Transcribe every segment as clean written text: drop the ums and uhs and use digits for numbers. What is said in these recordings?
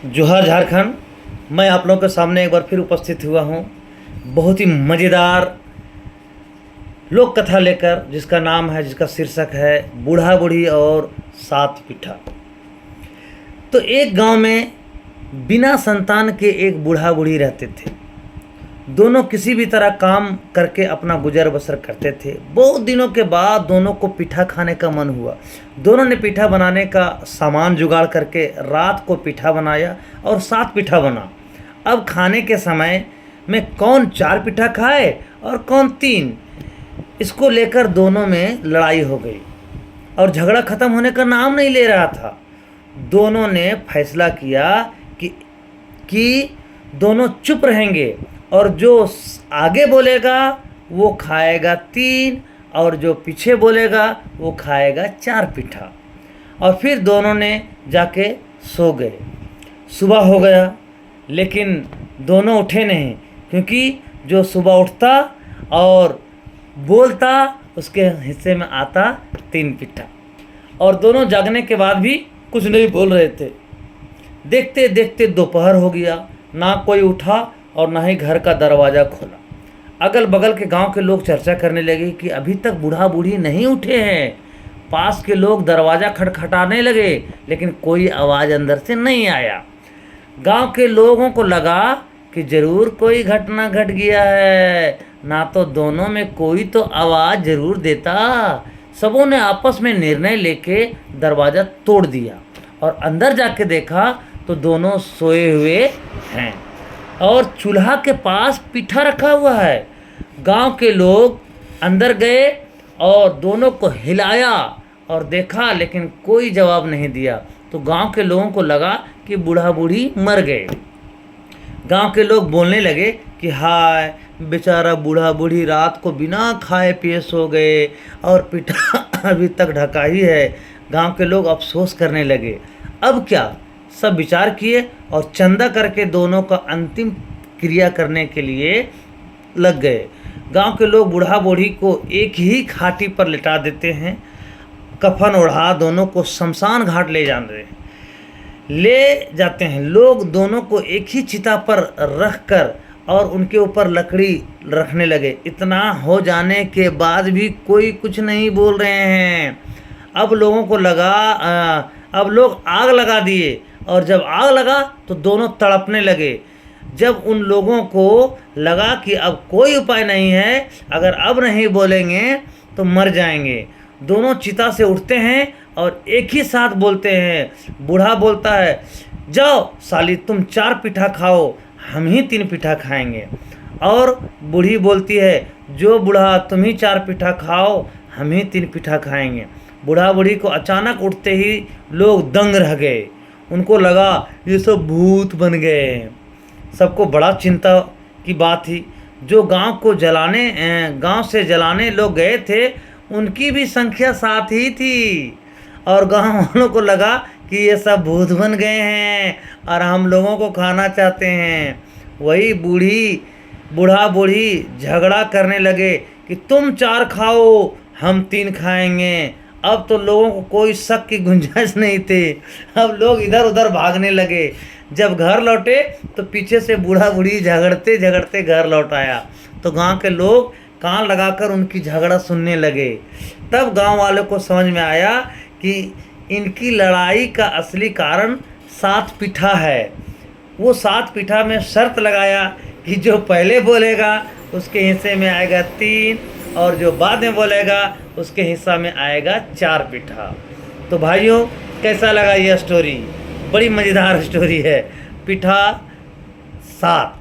जोहार झारखंड। मैं आप लोगों के सामने एक बार फिर उपस्थित हुआ हूँ बहुत ही मज़ेदार लोक कथा लेकर, जिसका शीर्षक है बूढ़ा बूढ़ी और सात पिठा। तो एक गांव में बिना संतान के एक बूढ़ा बूढ़ी रहते थे। दोनों किसी भी तरह काम करके अपना गुजर बसर करते थे। बहुत दिनों के बाद दोनों को पिठा खाने का मन हुआ। दोनों ने पिठा बनाने का सामान जुगाड़ करके रात को पिठा बनाया और सात पिठा बना। अब खाने के समय में कौन 4 पिठा खाए और कौन 3, इसको लेकर दोनों में लड़ाई हो गई और झगड़ा खत्म होने का नाम नहीं ले रहा था। दोनों ने फैसला किया कि दोनों चुप रहेंगे और जो आगे बोलेगा वो खाएगा 3 और जो पीछे बोलेगा वो खाएगा 4 पिठा। और फिर दोनों ने जाके सो गए। सुबह हो गया लेकिन दोनों उठे नहीं, क्योंकि जो सुबह उठता और बोलता उसके हिस्से में आता 3 पिठा। और दोनों जागने के बाद भी कुछ नहीं बोल रहे थे। देखते देखते दोपहर हो गया, ना कोई उठा और ना ही घर का दरवाज़ा खोला। अगल बगल के गांव के लोग चर्चा करने लगे कि अभी तक बूढ़ा बूढ़ी नहीं उठे हैं। पास के लोग दरवाज़ा खटखटाने लगे लेकिन कोई आवाज़ अंदर से नहीं आया। गांव के लोगों को लगा कि ज़रूर कोई घटना घट गया है, ना तो दोनों में कोई तो आवाज़ ज़रूर देता। सबों ने आपस में निर्णय लेके दरवाज़ा तोड़ दिया और अंदर जाके देखा तो दोनों सोए हुए हैं और चूल्हा के पास पिठा रखा हुआ है। गांव के लोग अंदर गए और दोनों को हिलाया और देखा लेकिन कोई जवाब नहीं दिया। तो गांव के लोगों को लगा कि बूढ़ा बूढ़ी मर गए। गांव के लोग बोलने लगे कि हाय बेचारा बूढ़ा बूढ़ी रात को बिना खाए पिए सो गए और पिठा अभी तक ढका ही है। गांव के लोग अफसोस करने लगे। अब क्या? सब विचार किए और चंदा करके दोनों का अंतिम क्रिया करने के लिए लग गए। गांव के लोग बूढ़ा बूढ़ी को एक ही खाटी पर लिटा देते हैं। कफन ओढ़ा दोनों को शमशान घाट ले जाते हैं। लोग दोनों को एक ही चिता पर रख कर और उनके ऊपर लकड़ी रखने लगे। इतना हो जाने के बाद भी कोई कुछ नहीं बोल रहे हैं। अब लोगों को लगा अब लोग आग लगा दिए और जब आग लगा तो दोनों तड़पने लगे। जब उन लोगों को लगा कि अब कोई उपाय नहीं है, अगर अब नहीं बोलेंगे तो मर जाएंगे, दोनों चिता से उठते हैं और एक ही साथ बोलते हैं। बूढ़ा बोलता है, जाओ साली तुम 4 पिठा खाओ, हम ही 3 पिठा खाएंगे। और बूढ़ी बोलती है, जो बूढ़ा तुम ही 4 पिठा खाओ, हम ही 3 पिठा खाएंगे। बूढ़ा बूढ़ी को अचानक उठते ही लोग दंग रह गए। उनको लगा ये सब भूत बन गए। सबको बड़ा चिंता की बात थी। जो गांव से जलाने लोग गए थे उनकी भी संख्या 7 ही थी। और गांव वालों को लगा कि ये सब भूत बन गए हैं और हम लोगों को खाना चाहते हैं। वही बूढ़ा बूढ़ी झगड़ा करने लगे कि तुम 4 खाओ, हम 3 खाएंगे। अब तो लोगों को कोई शक की गुंजाइश नहीं थी। अब लोग इधर उधर भागने लगे। जब घर लौटे तो पीछे से बूढ़ा बूढ़ी झगड़ते झगड़ते घर लौट आया। तो गांव के लोग कान लगाकर उनकी झगड़ा सुनने लगे। तब गांव वालों को समझ में आया कि इनकी लड़ाई का असली कारण 7 पिठा है। वो 7 पिठा में शर्त लगाया कि जो पहले बोलेगा उसके हिस्से में आएगा 3 और जो बाद में बोलेगा उसके हिस्सा में आएगा 4 पिठा। तो भाइयों, कैसा लगा यह स्टोरी? बड़ी मज़ेदार स्टोरी है। पिठा 7,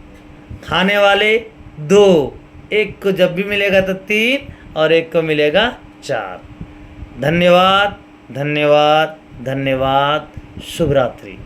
खाने वाले 2, एक को जब भी मिलेगा तो 3 और एक को मिलेगा 4। धन्यवाद धन्यवाद धन्यवाद। शुभ रात्रि।